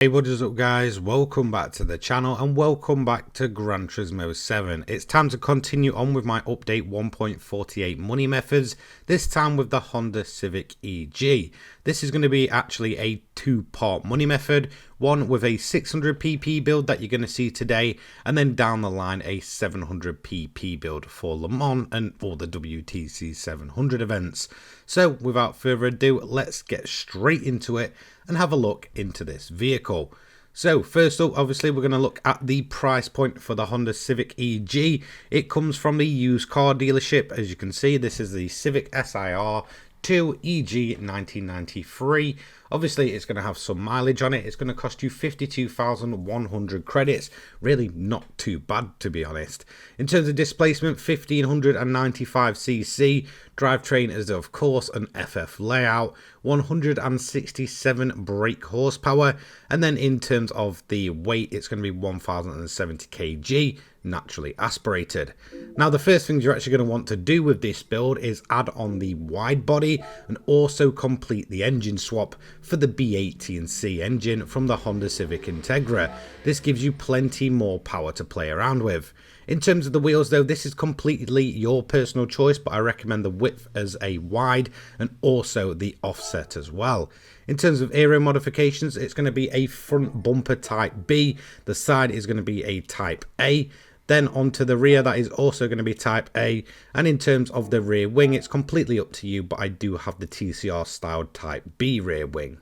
Hey, what is up guys, welcome back to the channel and welcome back to Gran Turismo 7. It's time to continue on with my update 1.48 money methods, this time with the Honda Civic EG. This is going to be actually a two-part money method, one with a 600 pp build that you're going to see today, and then down the line a 700 pp build for Le Mans and all the WTC 700 events. So without further ado, let's get straight into it and have a look into this vehicle. So first up, obviously we're going to look at the price point for the Honda Civic EG. It comes from the used car dealership. As you can see, this is the Civic SIR 2 EG 1993. Obviously it's going to have some mileage on it. It's going to cost you 52,100 credits. Really not too bad, to be honest. In terms of displacement, 1595cc. Drivetrain is of course an FF layout. 167 brake horsepower, and then in terms of the weight, it's going to be 1070 kg, naturally aspirated. Now the first things you're actually going to want to do with this build is add on the wide body and also complete the engine swap for the B18C engine from the Honda Civic Integra. This gives you plenty more power to play around with. In terms of the wheels though, this is completely your personal choice, but I recommend the width as a wide and also the offset as well. In terms of aero modifications, it's going to be a front bumper type B, the side is going to be a type A, then onto the rear that is also going to be type A, and in terms of the rear wing, it's completely up to you, but I do have the TCR styled type B rear wing.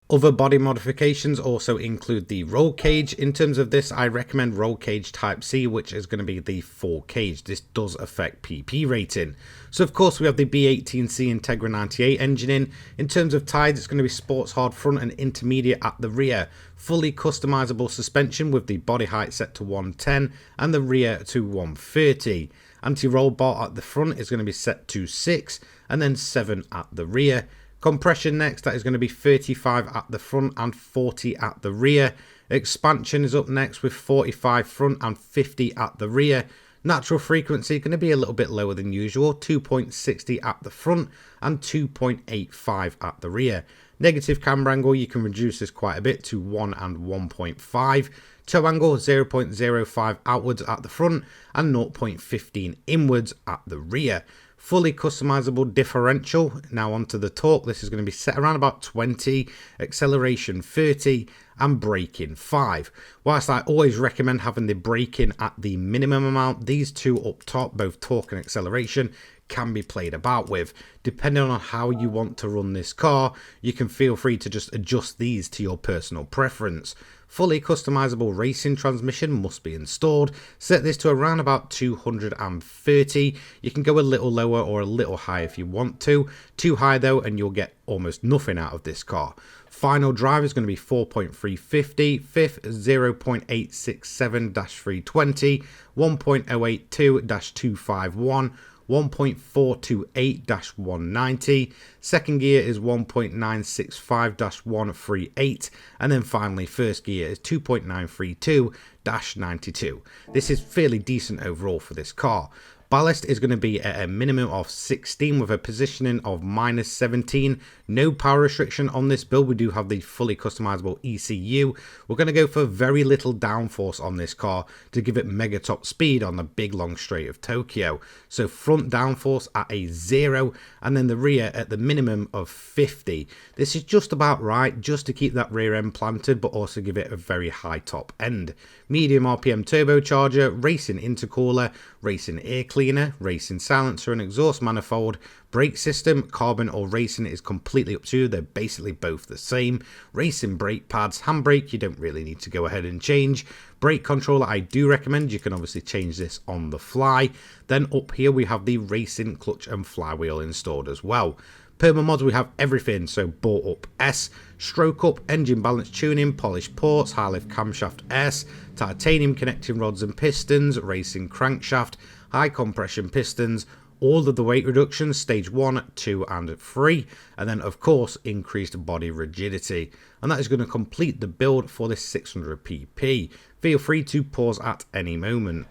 Other body modifications also include the roll cage. In terms of this, I recommend roll cage type C, which is going to be the full cage. This does affect PP rating. So of course we have the B18C Integra 98 engine in terms of tires, it's going to be sports hard front and intermediate at the rear. Fully customizable suspension with the body height set to 110 and the rear to 130. Anti-roll bar at the front is going to be set to 6 and then 7 at the rear. Compression next, that is going to be 35 at the front and 40 at the rear. Expansion is up next with 45 front and 50 at the rear. Natural frequency going to be a little bit lower than usual, 2.60 at the front and 2.85 at the rear. Negative camber angle, you can reduce this quite a bit to 1 and 1.5. Toe angle 0.05 outwards at the front and 0.15 inwards at the rear. Fully customizable differential. Now onto the torque, this is going to be set around about 20, acceleration 30 and braking 5. Whilst I always recommend having the braking at the minimum amount, these two up top, both torque and acceleration, can be played about with. Depending on how you want to run this car, you can feel free to just adjust these to your personal preference. Fully customizable racing transmission must be installed. Set this to around about 230. You can go a little lower or a little higher if you want to. Too high though and you'll get almost nothing out of this car. Final drive is going to be 4.350, fifth 0.867-320, 1.082-251, 1.428-190, second gear is 1.965-138, and then finally first gear is 2.932-92. This is fairly decent overall for this car. Ballast is going to be at a minimum of 16 with a positioning of -17. No power restriction on this build. We do have the fully customizable ECU. We're going to go for very little downforce on this car to give it mega top speed on the big long straight of Tokyo. So front downforce at a 0 and then the rear at the minimum of 50. This is just about right, just to keep that rear end planted but also give it a very high top end. Medium RPM turbocharger, racing intercooler, racing air cleaner, racing silencer and exhaust manifold. Brake system, carbon or racing is completely up to you. They're basically both the same. Racing brake pads, handbrake, you don't really need to go ahead and change. Brake controller, I do recommend. You can obviously change this on the fly. Then up here we have the racing clutch and flywheel installed as well. Perma mods, we have everything, so bore up S, stroke up, engine balance tuning, polished ports, high lift camshaft S, titanium connecting rods and pistons, racing crankshaft, high compression pistons, all of the weight reductions, stage 1, 2 and 3, and then of course increased body rigidity. And that is going to complete the build for this 600 pp. Feel free to pause at any moment.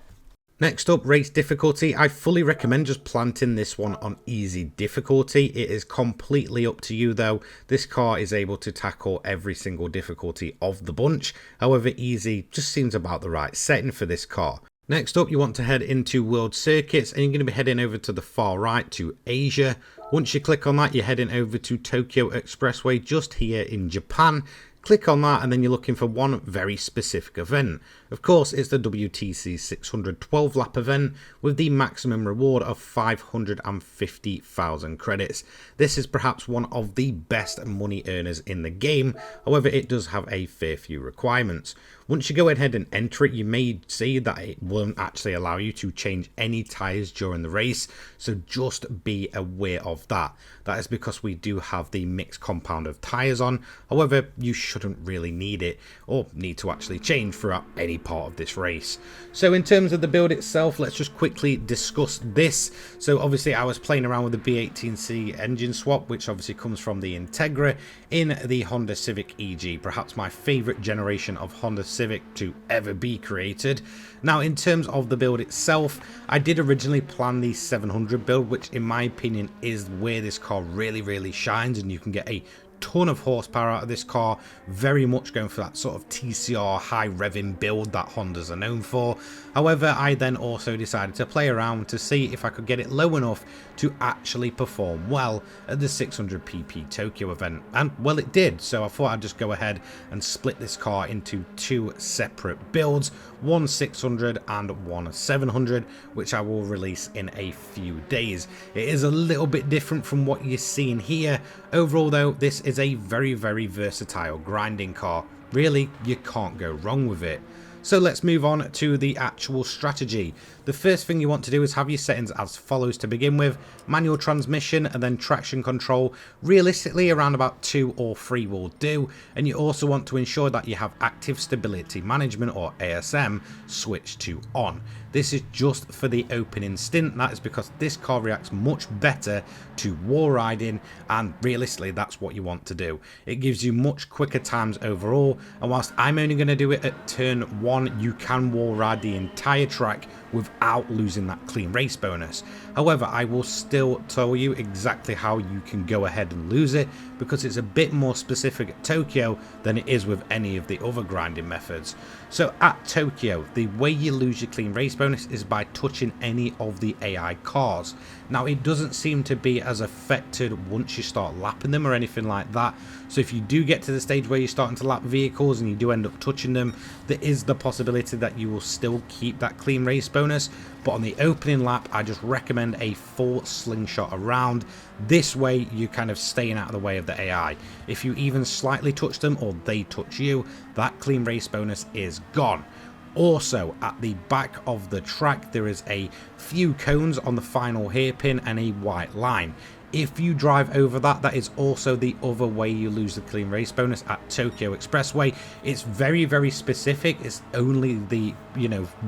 Next up, race difficulty. I fully recommend just planting this one on easy difficulty. It is completely up to you though. This car is able to tackle every single difficulty of the bunch. However, easy just seems about the right setting for this car. Next up, you want to head into World Circuits, and you're going to be heading over to the far right to Asia. Once you click on that, you're heading over to Tokyo Expressway just here in Japan. Click on that and then you're looking for one very specific event. Of course, it's the WTC 612 lap event with the maximum reward of 550,000 credits. This is perhaps one of the best money earners in the game. However, it does have a fair few requirements. Once you go ahead and enter it, you may see that it won't actually allow you to change any tyres during the race, so just be aware of that. That is because we do have the mixed compound of tyres on. However, you shouldn't really need it or need to actually change throughout any part of this race. So in terms of the build itself, let's just quickly discuss this. So obviously I was playing around with the B18C engine swap, which obviously comes from the Integra in the Honda Civic EG, perhaps my favourite generation of Honda Civic to ever be created. Now in terms of the build itself, I did originally plan the 700 build, which in my opinion is where this car really shines, and you can get a ton of horsepower out of this car, very much going for that sort of TCR high revving build that Hondas are known for. However, I then also decided to play around to see if I could get it low enough to actually perform well at the 600 pp Tokyo event, and well it did. So I thought I'd just go ahead and split this car into two separate builds, one 600 and one 700, which I will release in a few days. It is a little bit different from what you're seeing here. Overall though, this is a very versatile grinding car. Really, you can't go wrong with it. So let's move on to the actual strategy. The first thing you want to do is have your settings as follows to begin with: manual transmission and then traction control. Realistically, around about 2 or 3 will do. And you also want to ensure that you have active stability management, or ASM, switched to on. This is just for the opening stint. That is because this car reacts much better to wall riding, and realistically that's what you want to do. It gives you much quicker times overall, and whilst I'm only going to do it at turn 1, you can wall ride the entire track without losing that clean race bonus. However, I will still tell you exactly how you can go ahead and lose it, because it's a bit more specific at Tokyo than it is with any of the other grinding methods. So at Tokyo, the way you lose your clean race bonus is by touching any of the AI cars. Now it doesn't seem to be as affected once you start lapping them or anything like that. So if you do get to the stage where you're starting to lap vehicles and you do end up touching them, there is the possibility that you will still keep that clean race bonus. But on the opening lap, I just recommend a full slingshot around. This way you're kind of staying out of the way of the AI. If you even slightly touch them or they touch you, that clean race bonus is gone. Also, at the back of the track, there is a few cones on the final hairpin and a white line. If you drive over that, that is also the other way you lose the clean race bonus at Tokyo Expressway. It's very specific. It's only the,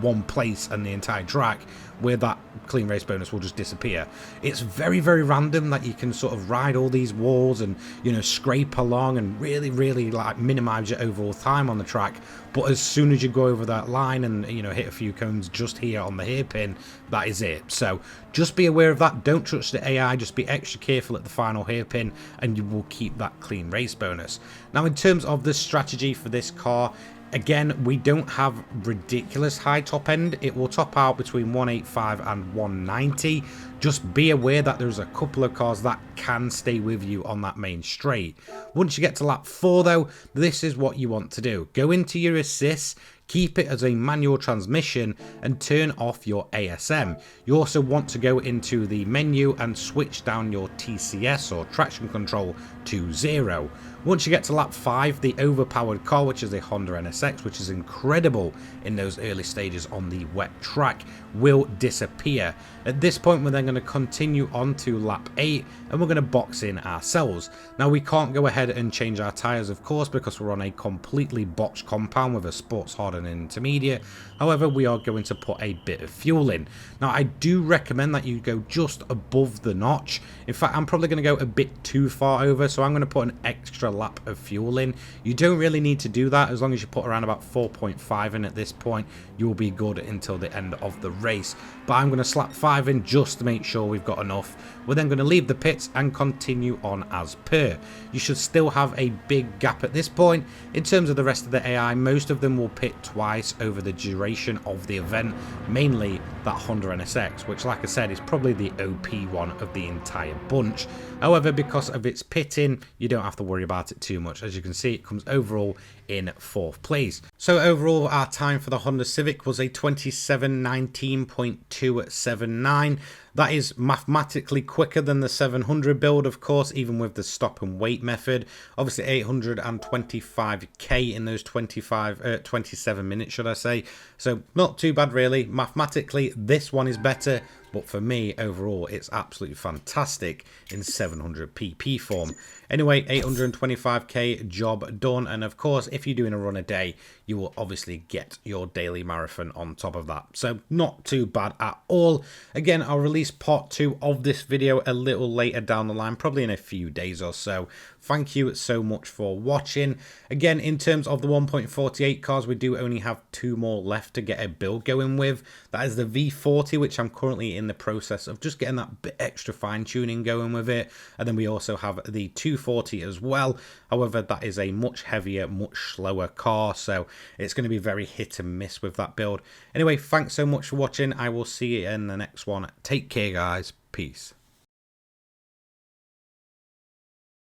one place and the entire track where that clean race bonus will just disappear. It's very random that you can sort of ride all these walls and, scrape along and really like minimize your overall time on the track. But as soon as you go over that line and, hit a few cones just here on the hairpin, that is it. So just be aware of that. Don't touch the AI. Just be extra careful at the final hairpin and you will keep that clean race bonus. Now, in terms of the strategy for this car, again, we don't have ridiculous high top end. It will top out between 185 and 190. Just be aware that there's a couple of cars that can stay with you on that main straight. Once you get to lap 4 though, this is what you want to do. Go into your assists, keep it as a manual transmission and turn off your ASM. You also want to go into the menu and switch down your TCS or traction control to 0. Once you get to lap 5, the overpowered car, which is a Honda NSX, which is incredible in those early stages on the wet track, will disappear. At this point, we're then going to continue on to lap 8 and we're going to box in ourselves. Now, we can't go ahead and change our tyres, of course, because we're on a completely boxed compound with a sports hardened intermediate. However, we are going to put a bit of fuel in. Now, I do recommend that you go just above the notch. In fact, I'm probably going to go a bit too far over, so I'm going to put an extra lap of fuel in. You don't really need to do that. As long as you put around about 4.5 in at this point, you'll be good until the end of the race. But I'm going to slap 5 in just to make sure we've got enough. We're then going to leave the pits and continue on as per. You should still have a big gap at this point. In terms of the rest of the AI, most of them will pit twice over the duration of the event, mainly that Honda NSX, which, like I said, is probably the OP one of the entire bunch. However, because of its pitting, you don't have to worry about it too much. As you can see, it comes overall in 4th place. So overall, our time for the Honda Civic was a 27:19.279. That is mathematically quicker than the 700 build, of course, even with the stop and wait method. Obviously 825k in those 27 minutes, should I say. So not too bad really. Mathematically, this one is better, but for me, overall, it's absolutely fantastic in 700 pp form. Anyway, 825k job done. And of course, if you're doing a run a day, you will obviously get your daily marathon on top of that. So not too bad at all. Again, I'll release part 2 of this video a little later down the line, probably in a few days or so. Thank you so much for watching. Again, in terms of the 1.48 cars, we do only have 2 more left to get a build going with. That is the V40, which I'm currently in the process of just getting that bit extra fine tuning going with it. And then we also have the 240 as well. However, that is a much heavier, much slower car, so it's going to be very hit and miss with that build. Anyway, thanks so much for watching. I will see you in the next one. Take care, guys. Peace.